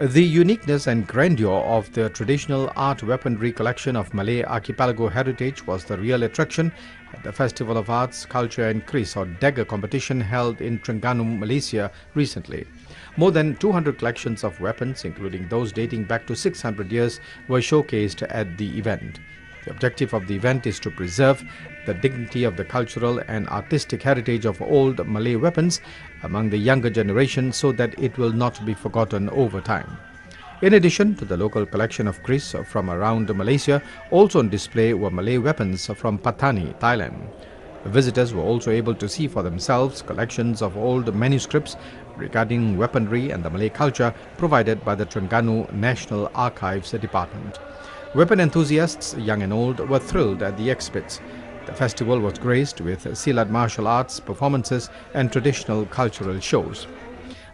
The uniqueness and grandeur of the traditional art weaponry collection of Malay archipelago heritage was the real attraction at the Festival of Arts, Culture and Kris or Dagger competition held in Terengganu, Malaysia recently. More than 200 collections of weapons, including those dating back to 600 years, were showcased at the event. The objective of the event is to preserve the dignity of the cultural and artistic heritage of old Malay weapons among the younger generation so that it will not be forgotten over time. In addition to the local collection of kris from around Malaysia, also on display were Malay weapons from Patani, Thailand. Visitors were also able to see for themselves collections of old manuscripts regarding weaponry and the Malay culture provided by the Terengganu National Archives Department. Weapon enthusiasts, young and old, were thrilled at the exhibits. The festival was graced with Silat martial arts performances and traditional cultural shows.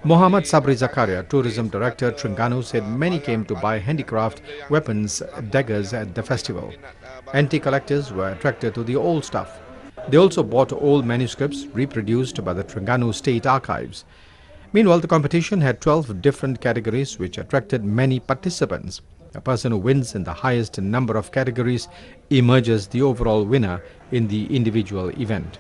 Muhammad Sabri Zakaria, Tourism Director, Terengganu, said many came to buy handicraft weapons, daggers at the festival. Antique collectors were attracted to the old stuff. They also bought old manuscripts reproduced by the Terengganu State Archives. Meanwhile, the competition had 12 different categories which attracted many participants. A person who wins in the highest number of categories emerges the overall winner in the individual event.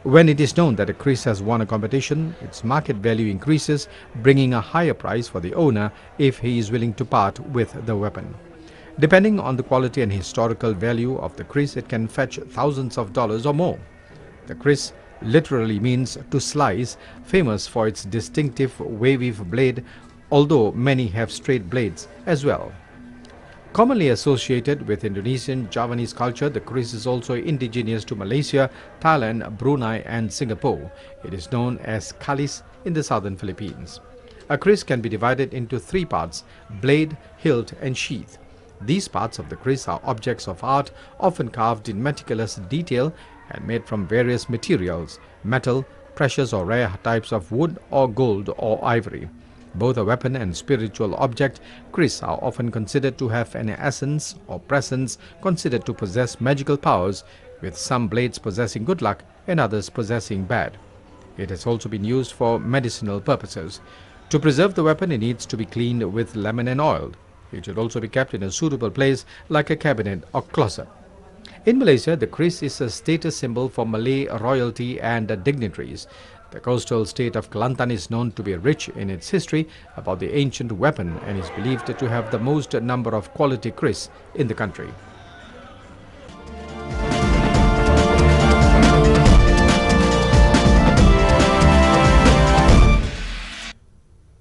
When it is known that a kris has won a competition, its market value increases, bringing a higher price for the owner if he is willing to part with the weapon. Depending on the quality and historical value of the kris, it can fetch thousands of dollars or more. The kris literally means to slice, famous for its distinctive wavy blade, although many have straight blades as well. Commonly associated with Indonesian Javanese culture, the kris is also indigenous to Malaysia, Thailand, Brunei and Singapore. It is known as kalis in the southern Philippines. A kris can be divided into three parts: blade, hilt and sheath. These parts of the kris are objects of art, often carved in meticulous detail and made from various materials: metal, precious or rare types of wood or gold or ivory. Both a weapon and spiritual object, kris are often considered to have an essence or presence considered to possess magical powers, with some blades possessing good luck and others possessing bad. It has also been used for medicinal purposes. To preserve the weapon, it needs to be cleaned with lemon and oiled. It should also be kept in a suitable place like a cabinet or closet. In Malaysia, the kris is a status symbol for Malay royalty and dignitaries. The coastal state of Kelantan is known to be rich in its history about the ancient weapon and is believed to have the most number of quality kris in the country.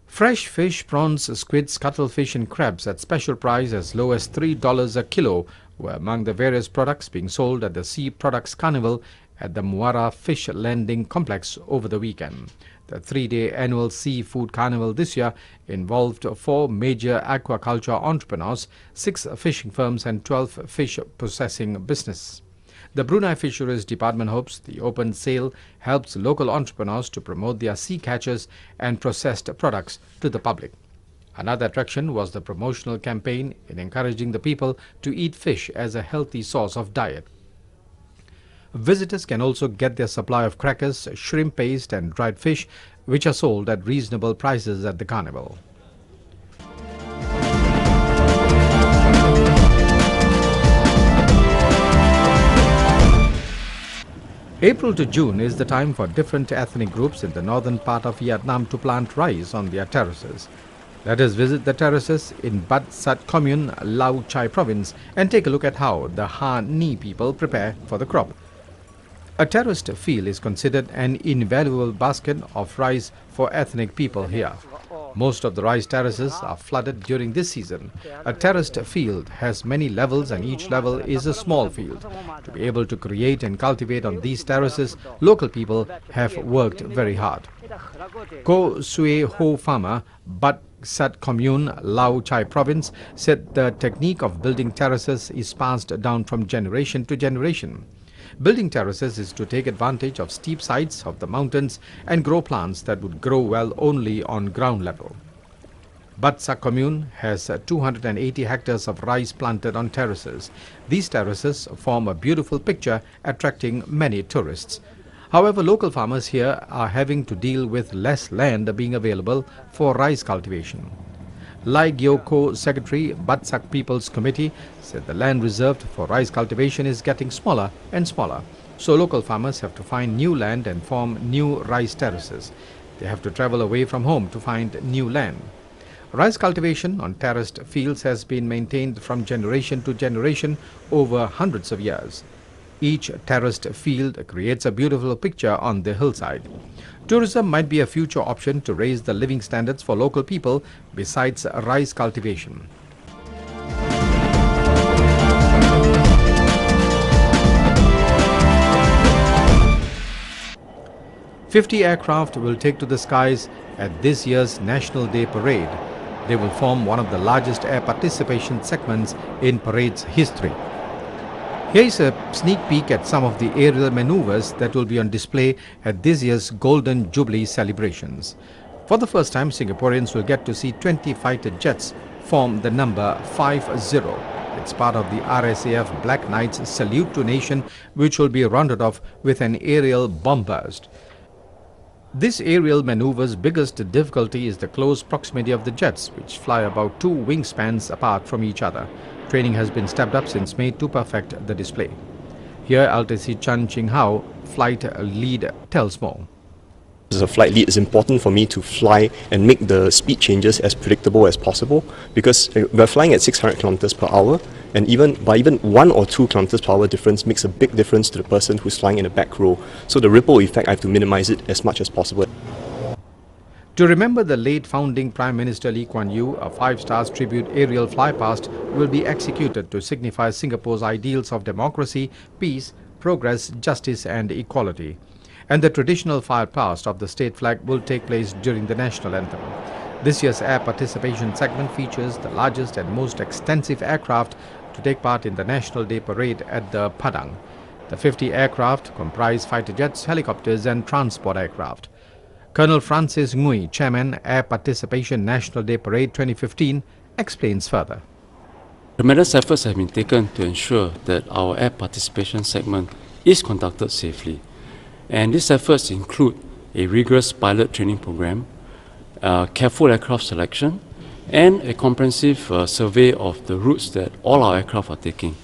Fresh fish, prawns, squids, cuttlefish and crabs at special price as low as $3 a kilo were among the various products being sold at the Sea Products Carnival at the Muara Fish Landing Complex over the weekend. The three-day annual seafood carnival this year involved 4 major aquaculture entrepreneurs, 6 fishing firms and 12 fish processing businesses. The Brunei Fisheries Department hopes the open sale helps local entrepreneurs to promote their sea catches and processed products to the public. Another attraction was the promotional campaign in encouraging the people to eat fish as a healthy source of diet. Visitors can also get their supply of crackers, shrimp paste and dried fish, which are sold at reasonable prices at the carnival. April to June is the time for different ethnic groups in the northern part of Vietnam to plant rice on their terraces. Let us visit the terraces in Bat Sat Commune, Lao Chai Province and take a look at how the Ha Ni people prepare for the crop. A terraced field is considered an invaluable basket of rice for ethnic people here. Most of the rice terraces are flooded during this season. A terraced field has many levels and each level is a small field. To be able to create and cultivate on these terraces, local people have worked very hard. Ko Sue Ho farmer, Bat Sat Commune, Lao Chai Province, said the technique of building terraces is passed down from generation to generation. Building terraces is to take advantage of steep sides of the mountains and grow plants that would grow well only on ground level. Bat Sat Commune has 280 hectares of rice planted on terraces. These terraces form a beautiful picture, attracting many tourists. However, local farmers here are having to deal with less land being available for rice cultivation. Lai Gyoko Secretary, Batsak People's Committee, said the land reserved for rice cultivation is getting smaller and smaller. So local farmers have to find new land and form new rice terraces. They have to travel away from home to find new land. Rice cultivation on terraced fields has been maintained from generation to generation over hundreds of years. Each terraced field creates a beautiful picture on the hillside. Tourism might be a future option to raise the living standards for local people besides rice cultivation. "50 aircraft will take to the skies at this year's National Day Parade. They will form one of the largest air participation segments in parade's history." Here is a sneak peek at some of the aerial maneuvers that will be on display at this year's Golden Jubilee celebrations. For the first time, Singaporeans will get to see 20 fighter jets form the number 50. It's part of the RSAF Black Knights Salute to Nation, which will be rounded off with an aerial bomb burst. This aerial maneuver's biggest difficulty is the close proximity of the jets, which fly about 2 wingspans apart from each other. Training has been stepped up since May to perfect the display. Here, LTC Chan Ching Hao, flight lead, tells more. As a flight lead, it's important for me to fly and make the speed changes as predictable as possible, because we're flying at 600 kilometers per hour, and even 1 or 2 kilometers per hour difference makes a big difference to the person who's flying in the back row. So the ripple effect, I have to minimize it as much as possible. To remember the late founding Prime Minister Lee Kuan Yew, a 5-star tribute aerial flypast will be executed to signify Singapore's ideals of democracy, peace, progress, justice and equality. And the traditional flypast of the state flag will take place during the national anthem. This year's air participation segment features the largest and most extensive aircraft to take part in the National Day Parade at the Padang. The 50 aircraft comprise fighter jets, helicopters and transport aircraft. Colonel Francis Ngui, Chairman, Air Participation National Day Parade 2015, explains further. Tremendous efforts have been taken to ensure that our air participation segment is conducted safely. And these efforts include a rigorous pilot training program, careful aircraft selection, and a comprehensive survey of the routes that all our aircraft are taking.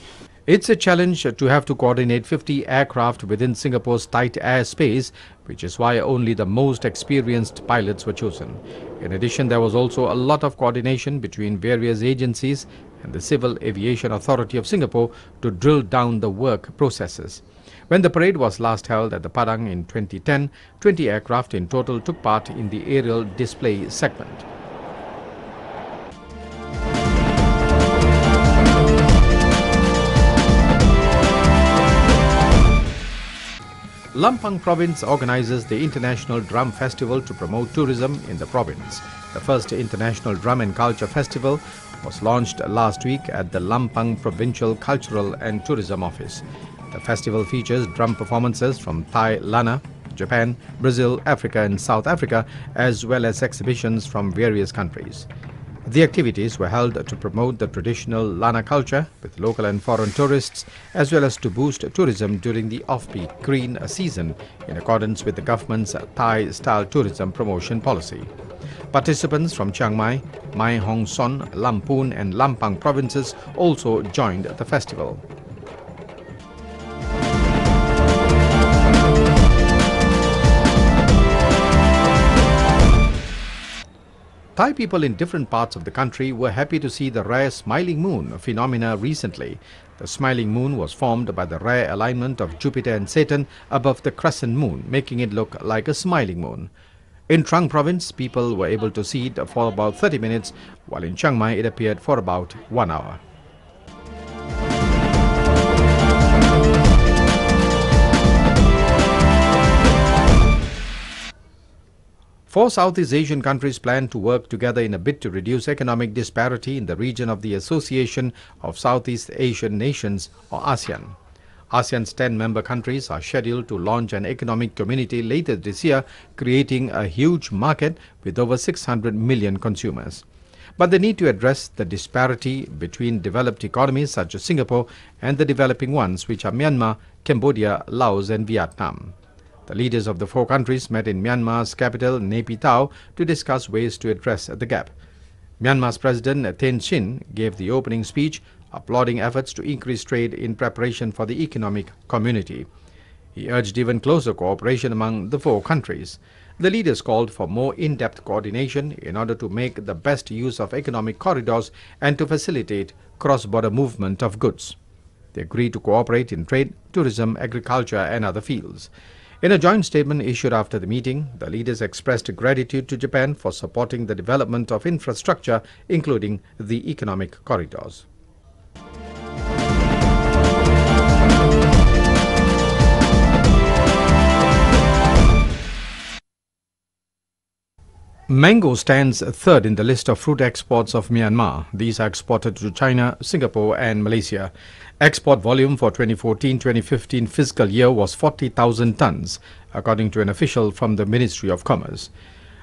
It's a challenge to have to coordinate 50 aircraft within Singapore's tight airspace, which is why only the most experienced pilots were chosen. In addition, there was also a lot of coordination between various agencies and the Civil Aviation Authority of Singapore to drill down the work processes. When the parade was last held at the Padang in 2010, 20 aircraft in total took part in the aerial display segment. Lampang Province organizes the International Drum Festival to promote tourism in the province. The first International Drum and Culture Festival was launched last week at the Lampang Provincial Cultural and Tourism Office. The festival features drum performances from Thai, Lana, Japan, Brazil, Africa and South Africa, as well as exhibitions from various countries. The activities were held to promote the traditional Lana culture with local and foreign tourists, as well as to boost tourism during the off-peak green season in accordance with the government's Thai-style tourism promotion policy. Participants from Chiang Mai, Mai Hong Son, Lamphun and Lampang provinces also joined the festival. Thai people in different parts of the country were happy to see the rare smiling moon phenomena recently. The smiling moon was formed by the rare alignment of Jupiter and Saturn above the crescent moon, making it look like a smiling moon. In Trang province, people were able to see it for about 30 minutes, while in Chiang Mai it appeared for about 1 hour. Four Southeast Asian countries plan to work together in a bid to reduce economic disparity in the region of the Association of Southeast Asian Nations, or ASEAN. ASEAN's 10 member countries are scheduled to launch an economic community later this year, creating a huge market with over 600 million consumers. But they need to address the disparity between developed economies such as Singapore and the developing ones, which are Myanmar, Cambodia, Laos and Vietnam. The leaders of the four countries met in Myanmar's capital, Nay Pyi Taw, to discuss ways to address the gap. Myanmar's President Thein Sein gave the opening speech, applauding efforts to increase trade in preparation for the economic community. He urged even closer cooperation among the four countries. The leaders called for more in-depth coordination in order to make the best use of economic corridors and to facilitate cross-border movement of goods. They agreed to cooperate in trade, tourism, agriculture and other fields. In a joint statement issued after the meeting, the leaders expressed gratitude to Japan for supporting the development of infrastructure, including the economic corridors. Mango stands third in the list of fruit exports of Myanmar. These are exported to China, Singapore and Malaysia. Export volume for 2014-2015 fiscal year was 40,000 tons, according to an official from the Ministry of Commerce.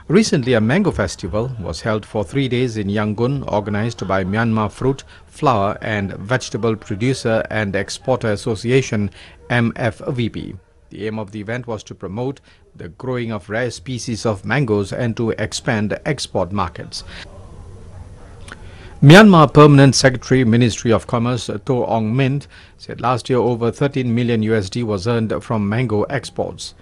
Recently, a mango festival was held for 3 days in Yangon, organized by Myanmar Fruit, Flower and Vegetable Producer and Exporter Association, MFVP. The aim of the event was to promote the growing of rare species of mangoes and to expand export markets. Myanmar Permanent Secretary, Ministry of Commerce, To Ong Mint, said last year over 13 million USD was earned from mango exports.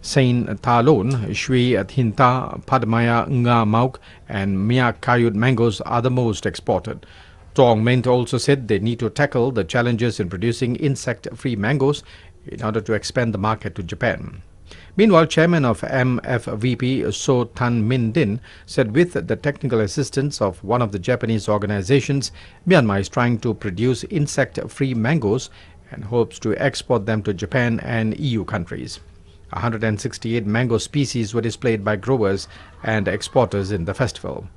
Saint Talon, Shui Thinta, Padmaya Nga Mauk and Mia Kayut mangoes are the most exported. To Ong Mint also said they need to tackle the challenges in producing insect-free mangoes in order to expand the market to Japan. Meanwhile, Chairman of MFVP So Tan Min Din said with the technical assistance of one of the Japanese organizations, Myanmar is trying to produce insect-free mangoes and hopes to export them to Japan and EU countries. 168 mango species were displayed by growers and exporters in the festival.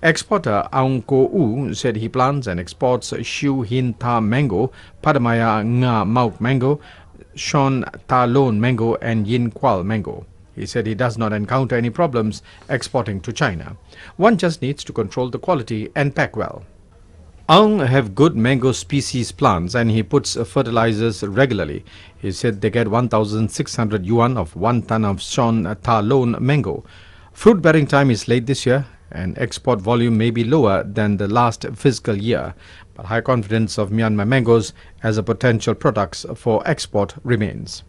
Exporter Aung Ko U said he plants and exports Shu Hin Ta mango, Padmaya Nga Mauk mango, Shon Ta Lon mango and Yin Kwal mango. He said he does not encounter any problems exporting to China. One just needs to control the quality and pack well. Aung have good mango species plants and he puts fertilizers regularly. He said they get 1,600 yuan of 1 ton of Shon Ta Lon mango. Fruit bearing time is late this year and export volume may be lower than the last fiscal year, but high confidence of Myanmar mangoes as a potential products for export remains.